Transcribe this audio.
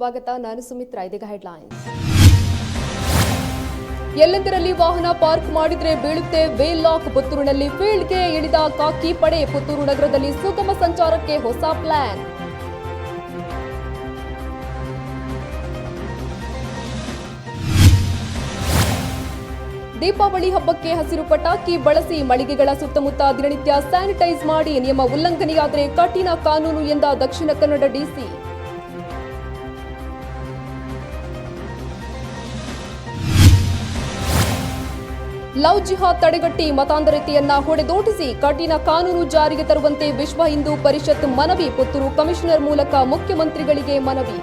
ಸ್ವಾಗತ. ನಾನು ಸುಮಿತ್ರಾ. ಇದೀಗ ಹೆಡ್ಲೈನ್ಸ್. ಎಲ್ಲೆಂದರಲ್ಲಿ ವಾಹನ ಪಾರ್ಕ್ ಮಾಡಿದ್ರೆ ಬೀಳುತ್ತೆ ವೇಲ್ ಲಾಕ್. ಪುತ್ತೂರಿನಲ್ಲಿ ಫೀಲ್ಡ್ಗೆ ಇಳಿದ ಖಾಕಿ ಪಡೆ. ಪುತ್ತೂರು ನಗರದಲ್ಲಿ ಸುಗಮ ಸಂಚಾರಕ್ಕೆ ಹೊಸ ಪ್ಲಾನ್. ದೀಪಾವಳಿ ಹಬ್ಬಕ್ಕೆ ಹಸಿರು ಪಟಾಕಿ ಬಳಸಿ. ಮಳಿಗೆಗಳ ಸುತ್ತಮುತ್ತ ದಿನನಿತ್ಯ ಸ್ಯಾನಿಟೈಸ್ ಮಾಡಿ. ನಿಯಮ ಉಲ್ಲಂಘನೆಯಾದರೆ ಕಠಿಣ ಕಾನೂನು ಎಂದ ದಕ್ಷಿಣ ಕನ್ನಡ ಡಿಸಿ. ಲವ್ ಜಿಹಾದ್ ತಡೆಗಟ್ಟಿ ಮತಾಂಧತೆಯನ್ನ ಹೊಡೆದೋಡಿಸಿ ಕಠಿಣ ಕಾನೂನು ಜಾರಿಗೆ ತರುವಂತೆ ವಿಶ್ವ ಹಿಂದೂ ಪರಿಷತ್ ಮನವಿ. ಪುತ್ತೂರು ಕಮಿಷನರ್ ಮೂಲಕ ಮುಖ್ಯಮಂತ್ರಿಗಳಿಗೆ ಮನವಿ.